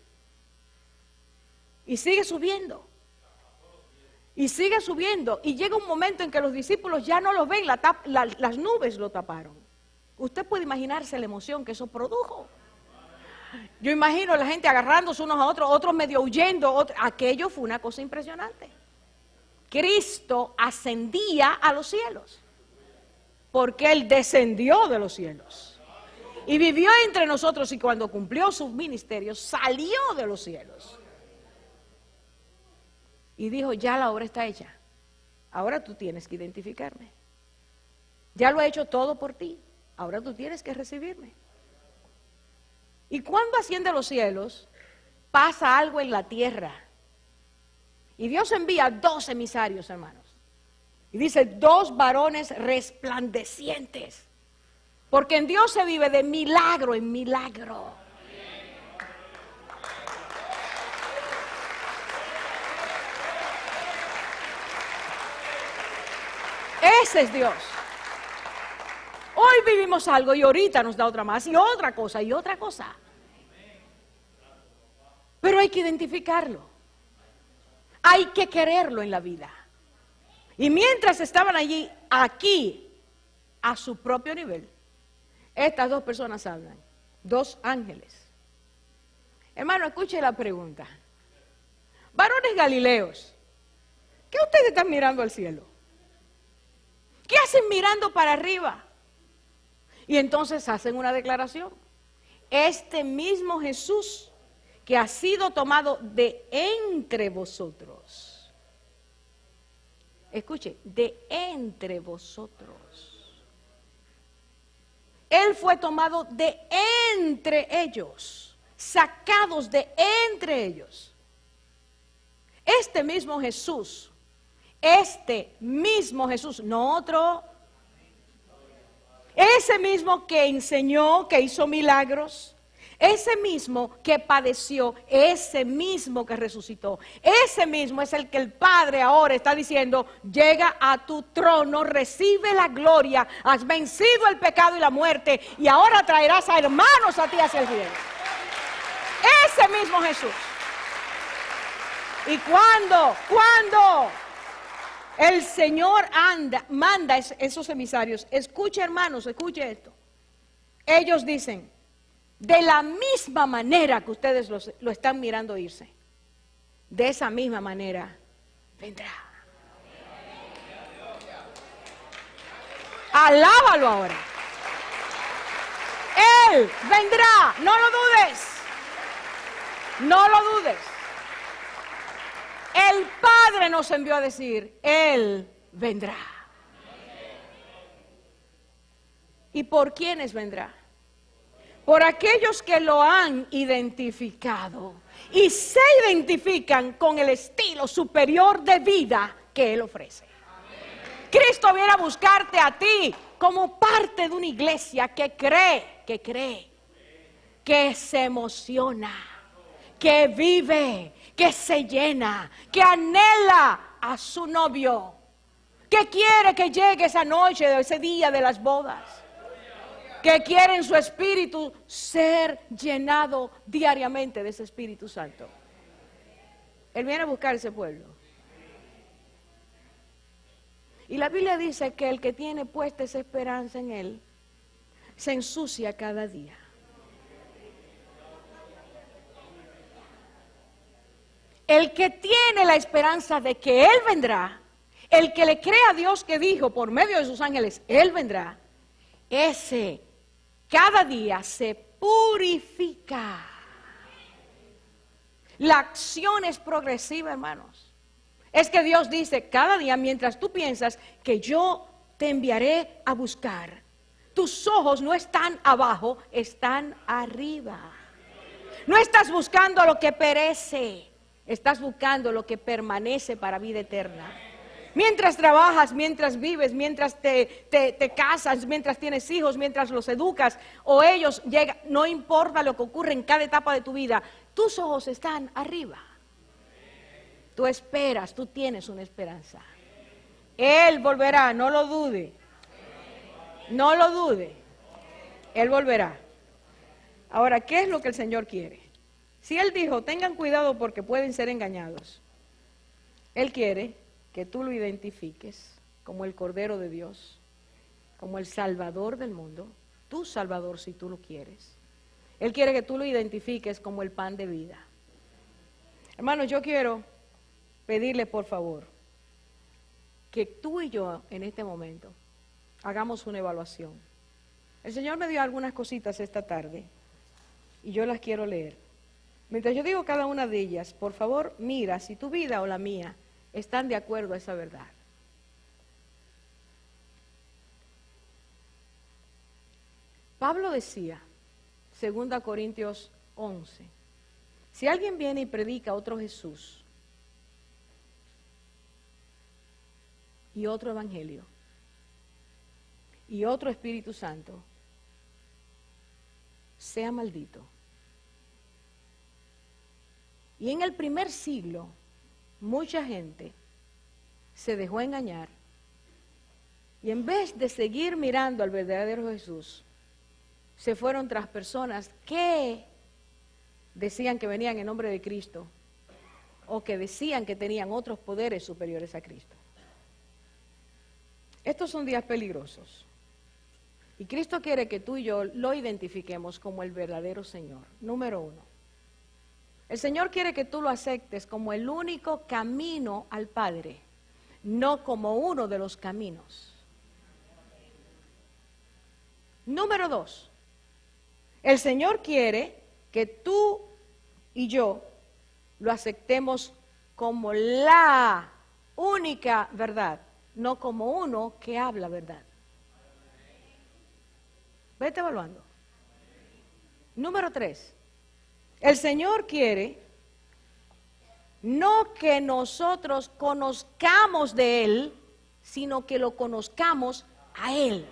Y sigue subiendo. Y sigue subiendo. Y llega un momento en que los discípulos ya no lo ven, las nubes lo taparon. Usted puede imaginarse la emoción que eso produjo. Yo imagino a la gente agarrándose unos a otros, otros medio huyendo. Aquello fue una cosa impresionante. Cristo ascendía a los cielos, porque Él descendió de los cielos y vivió entre nosotros, y cuando cumplió su ministerio salió de los cielos y dijo: ya la obra está hecha, ahora tú tienes que identificarme, ya lo he hecho todo por ti, ahora tú tienes que recibirme. Y cuando asciende a los cielos pasa algo en la tierra. Y Dios envía 2 emisarios, hermanos. Y dice: 2 varones resplandecientes. Porque en Dios se vive de milagro en milagro. Ese es Dios. Hoy vivimos algo y ahorita nos da otra más y otra cosa y otra cosa. Pero hay que identificarlo. Hay que quererlo en la vida. Y mientras estaban allí, aquí, a su propio nivel, estas 2 personas hablan, 2 ángeles. Hermano, escuche la pregunta. Varones galileos, ¿qué ustedes están mirando al cielo? ¿Qué hacen mirando para arriba? Y entonces hacen una declaración. Este mismo Jesús que ha sido tomado de entre vosotros. Escuche, de entre vosotros. Él fue tomado de entre ellos, sacados de entre ellos. Este mismo Jesús, no otro. Ese mismo que enseñó, que hizo milagros. Ese mismo que padeció, ese mismo que resucitó, ese mismo es el que el Padre ahora está diciendo: llega a tu trono, recibe la gloria, has vencido el pecado y la muerte, y ahora traerás a hermanos a ti hacia el cielo. Ese mismo Jesús. Y cuando el Señor manda esos emisarios, escuche, hermanos, escuche esto. Ellos dicen: de la misma manera que ustedes lo están mirando irse, de esa misma manera vendrá. Alábalo ahora. Él vendrá, no lo dudes. No lo dudes. El Padre nos envió a decir: Él vendrá. ¿Y por quiénes vendrá? Por aquellos que lo han identificado y se identifican con el estilo superior de vida que Él ofrece. Cristo viene a buscarte a ti como parte de una iglesia que cree, que se emociona, que vive, que se llena, que anhela a su novio, que quiere que llegue esa noche, ese día de las bodas, que quiere en su espíritu ser llenado diariamente de ese Espíritu Santo. Él viene a buscar ese pueblo. Y la Biblia dice que el que tiene puesta esa esperanza en Él se ensucia cada día. El que tiene la esperanza de que Él vendrá, el que le cree a Dios que dijo por medio de sus ángeles, Él vendrá, ese cada día se purifica. La acción es progresiva, hermanos. Es que Dios dice cada día, mientras tú piensas que yo te enviaré a buscar, Tus ojos no están abajo, están arriba. No estás buscando lo que perece, estás buscando lo que permanece para vida eterna. Mientras trabajas, mientras vives, mientras te casas, mientras tienes hijos, mientras los educas o ellos llegan, no importa lo que ocurre en cada etapa de tu vida, tus ojos están arriba. Tú esperas, tú tienes una esperanza. Él volverá, no lo dude. No lo dude. Él volverá. Ahora, ¿qué es lo que el Señor quiere? Si Él dijo, tengan cuidado porque pueden ser engañados, Él quiere que tú lo identifiques como el Cordero de Dios, como el Salvador del mundo, tu Salvador si tú lo quieres. Él quiere que tú lo identifiques como el pan de vida. Hermanos, yo quiero pedirle por favor que tú y yo en este momento hagamos una evaluación. El Señor me dio algunas cositas esta tarde y yo las quiero leer. Mientras yo digo cada una de ellas, por favor mira si tu vida o la mía están de acuerdo a esa verdad. Pablo decía, 2 Corintios 11, si alguien viene y predica otro Jesús y otro evangelio y otro Espíritu Santo, sea maldito. Y en el primer siglo, mucha gente se dejó engañar y en vez de seguir mirando al verdadero Jesús, se fueron tras personas que decían que venían en nombre de Cristo o que decían que tenían otros poderes superiores a Cristo. Estos son días peligrosos y Cristo quiere que tú y yo lo identifiquemos como el verdadero Señor. Número 1. El Señor quiere que tú lo aceptes como el único camino al Padre, no como uno de los caminos. Número 2. El Señor quiere que tú y yo lo aceptemos como la única verdad, no como uno que habla verdad. Vete evaluando. Número 3. El Señor quiere no que nosotros conozcamos de Él, sino que lo conozcamos a Él.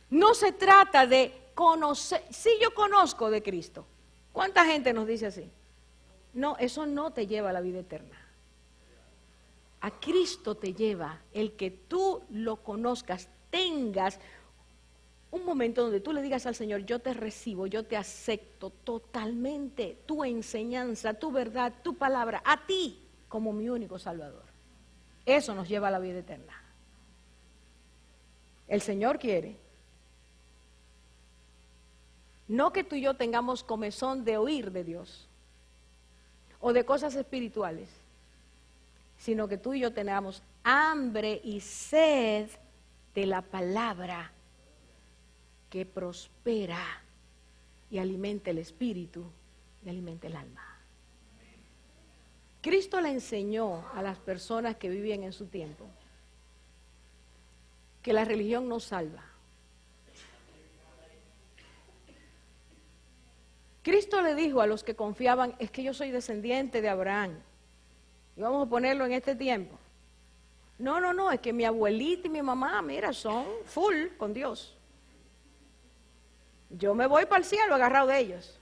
No se trata de conocer, si yo conozco de Cristo. ¿Cuánta gente nos dice así? No, eso no te lleva a la vida eterna. A Cristo te lleva el que tú lo conozcas, tengas un momento donde tú le digas al Señor, yo te recibo, yo te acepto totalmente, tu enseñanza, tu verdad, tu palabra, a ti como mi único Salvador. Eso nos lleva a la vida eterna. El Señor quiere no que tú y yo tengamos comezón de oír de Dios o de cosas espirituales, sino que tú y yo tengamos hambre y sed de la palabra que prospera y alimenta el espíritu y alimenta el alma. Cristo le enseñó a las personas que vivían en su tiempo que la religión no salva. Cristo le dijo a los que confiaban, es que yo soy descendiente de Abraham. Y vamos a ponerlo en este tiempo. No, es que mi abuelita y mi mamá, mira, son full con Dios. Yo me voy para el cielo agarrado de ellos.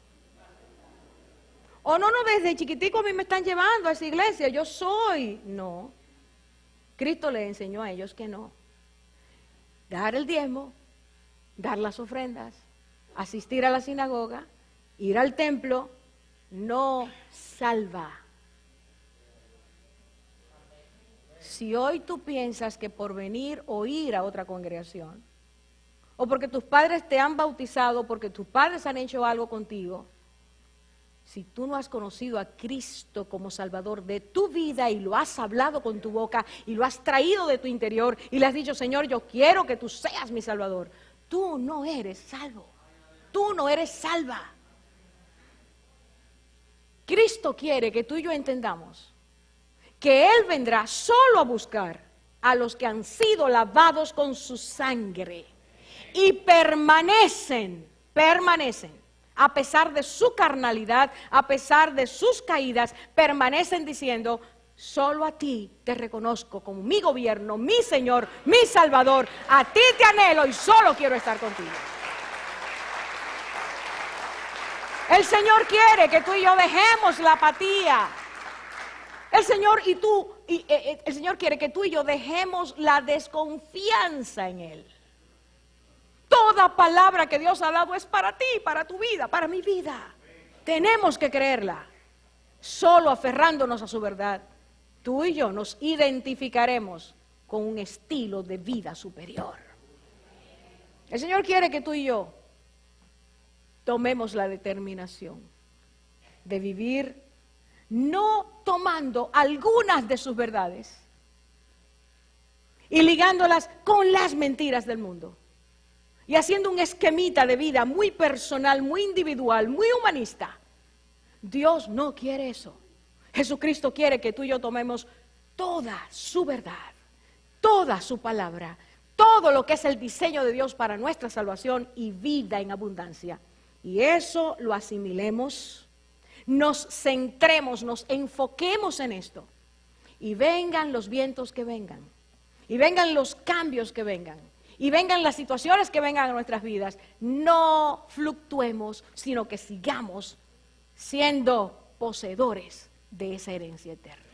O no, desde chiquitico a mí me están llevando a esa iglesia, yo soy. No. Cristo les enseñó a ellos que no. Dar el diezmo, dar las ofrendas, asistir a la sinagoga, ir al templo, no salva. Si hoy tú piensas que por venir o ir a otra congregación, o porque tus padres te han bautizado, porque tus padres han hecho algo contigo, si tú no has conocido a Cristo como Salvador de tu vida y lo has hablado con tu boca y lo has traído de tu interior y le has dicho, Señor, yo quiero que tú seas mi Salvador, tú no eres salvo, tú no eres salva. Cristo quiere que tú y yo entendamos que Él vendrá solo a buscar a los que han sido lavados con su sangre y permanecen, a pesar de su carnalidad, a pesar de sus caídas, permanecen diciendo: solo a ti te reconozco como mi gobierno, mi Señor, mi Salvador, a ti te anhelo y solo quiero estar contigo. El Señor quiere que tú y yo dejemos la apatía. El Señor quiere que tú y yo dejemos la desconfianza en Él. Toda palabra que Dios ha dado es para ti, para tu vida, para mi vida. Tenemos que creerla. Solo aferrándonos a su verdad, tú y yo nos identificaremos con un estilo de vida superior. El Señor quiere que tú y yo tomemos la determinación de vivir no tomando algunas de sus verdades y ligándolas con las mentiras del mundo y haciendo un esquemita de vida muy personal, muy individual, muy humanista. Dios no quiere eso. Jesucristo quiere que tú y yo tomemos toda su verdad, toda su palabra, todo lo que es el diseño de Dios para nuestra salvación y vida en abundancia. Y eso lo asimilemos, nos centremos, nos enfoquemos en esto. Y vengan los vientos que vengan, y vengan los cambios que vengan, y vengan las situaciones que vengan a nuestras vidas. No fluctuemos, sino que sigamos siendo poseedores de esa herencia eterna.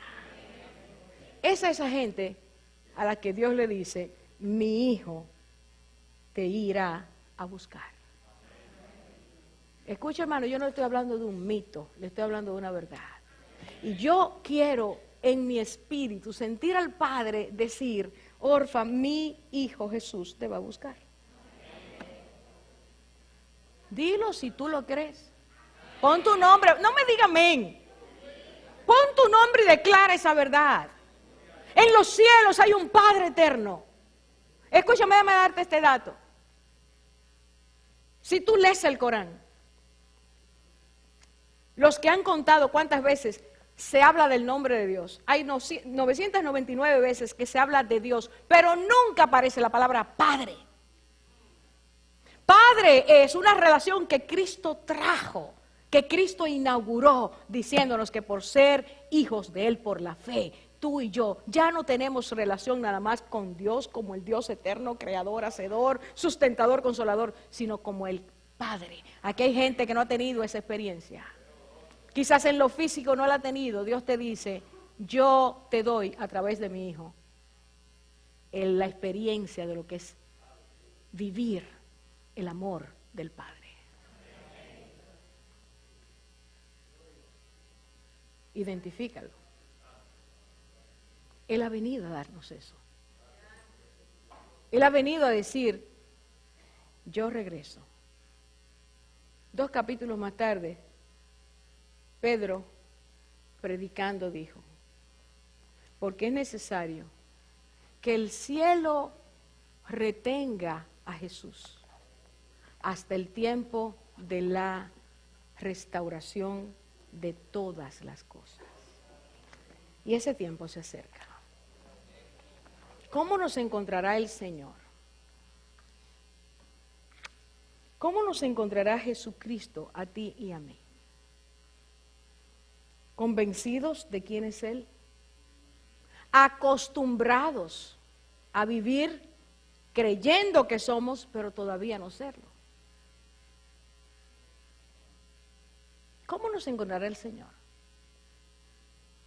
Esa gente a la que Dios le dice: mi hijo te irá a buscar. Escucha, hermano, yo no estoy hablando de un mito, le estoy hablando de una verdad. Y yo quiero en mi espíritu sentir al Padre decir: Orfa, mi hijo Jesús te va a buscar. Dilo si tú lo crees. Pon tu nombre, no me diga amén. Pon tu nombre y declara esa verdad. En los cielos hay un Padre eterno. Escúchame, déjame darte este dato. Si tú lees el Corán, los que han contado cuántas veces se habla del nombre de Dios, hay 999 veces que se habla de Dios, pero nunca aparece la palabra Padre. Padre es una relación que Cristo trajo, que Cristo inauguró, diciéndonos que por ser hijos de Él por la fe, tú y yo ya no tenemos relación nada más con Dios como el Dios eterno, creador, hacedor, sustentador, consolador, sino como el Padre. Aquí hay gente que no ha tenido esa experiencia. Quizás en lo físico no la ha tenido. Dios te dice: yo te doy a través de mi hijo la experiencia de lo que es vivir el amor del Padre. Identifícalo. Él ha venido a darnos eso. Él ha venido a decir: yo regreso. 2 capítulos más tarde, Pedro, predicando, dijo: porque es necesario que el cielo retenga a Jesús hasta el tiempo de la restauración de todas las cosas. Y ese tiempo se acerca. ¿Cómo nos encontrará el Señor? ¿Cómo nos encontrará Jesucristo a ti y a mí? ¿Convencidos de quién es Él? ¿Acostumbrados a vivir creyendo que somos, pero todavía no serlo? ¿Cómo nos encontrará el Señor?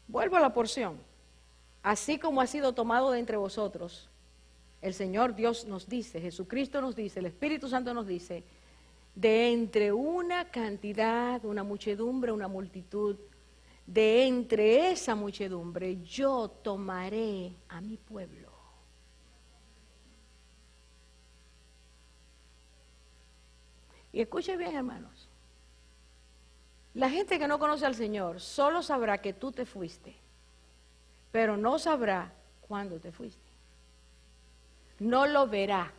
Vuelvo a la porción. Así como ha sido tomado de entre vosotros, el Señor Dios nos dice, Jesucristo nos dice, el Espíritu Santo nos dice: de entre una cantidad, una muchedumbre, una multitud, de entre esa muchedumbre yo tomaré a mi pueblo. Y escuche bien, hermanos. La gente que no conoce al Señor solo sabrá que tú te fuiste, pero no sabrá cuándo te fuiste. No lo verá.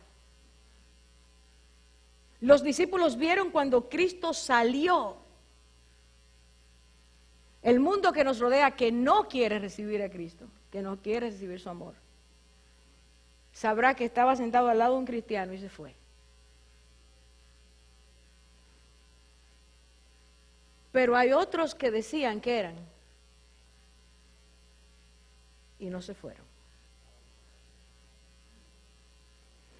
Los discípulos vieron cuando Cristo salió. El mundo que nos rodea, que no quiere recibir a Cristo, que no quiere recibir su amor, sabrá que estaba sentado al lado de un cristiano y se fue. Pero hay otros que decían que eran y no se fueron.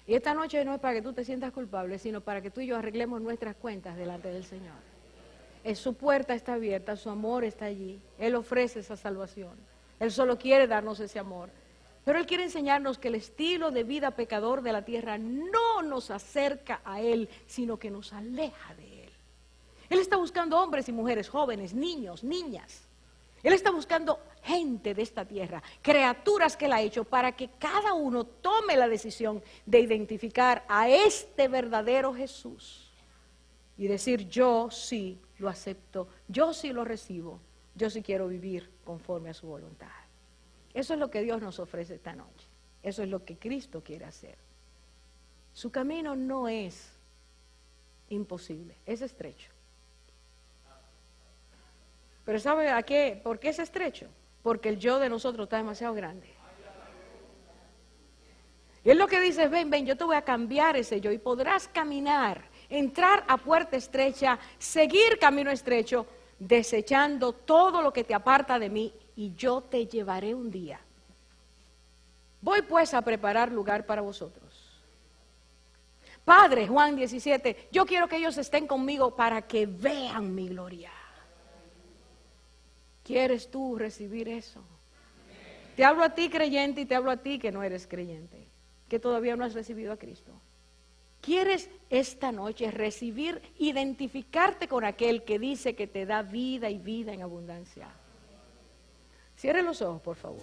Y esta noche no es para que tú te sientas culpable, sino para que tú y yo arreglemos nuestras cuentas delante del Señor. Su puerta está abierta, su amor está allí. Él ofrece esa salvación. Él solo quiere darnos ese amor. Pero Él quiere enseñarnos que el estilo de vida pecador de la tierra no nos acerca a Él, sino que nos aleja de Él. Él está buscando hombres y mujeres, jóvenes, niños, niñas. Él está buscando gente de esta tierra, criaturas que Él ha hecho para que cada uno tome la decisión de identificar a este verdadero Jesús y decir: yo sí lo acepto, yo sí lo recibo, yo sí quiero vivir conforme a su voluntad. Eso es lo que Dios nos ofrece esta noche. Eso es lo que Cristo quiere hacer. Su camino no es imposible, es estrecho. Pero ¿sabe a qué? ¿Por qué es estrecho? Porque el yo de nosotros está demasiado grande. Y Él lo que dice es: ven, ven, yo te voy a cambiar ese yo y podrás caminar, entrar a puerta estrecha, seguir camino estrecho, desechando todo lo que te aparta de mí, y yo te llevaré un día. Voy pues a preparar lugar para vosotros. Padre, Juan 17, yo quiero que ellos estén conmigo para que vean mi gloria. ¿Quieres tú recibir eso? Te hablo a ti, creyente, y te hablo a ti que no eres creyente, que todavía no has recibido a Cristo. ¿Quieres esta noche recibir, identificarte con aquel que dice que te da vida y vida en abundancia? Cierre los ojos, por favor.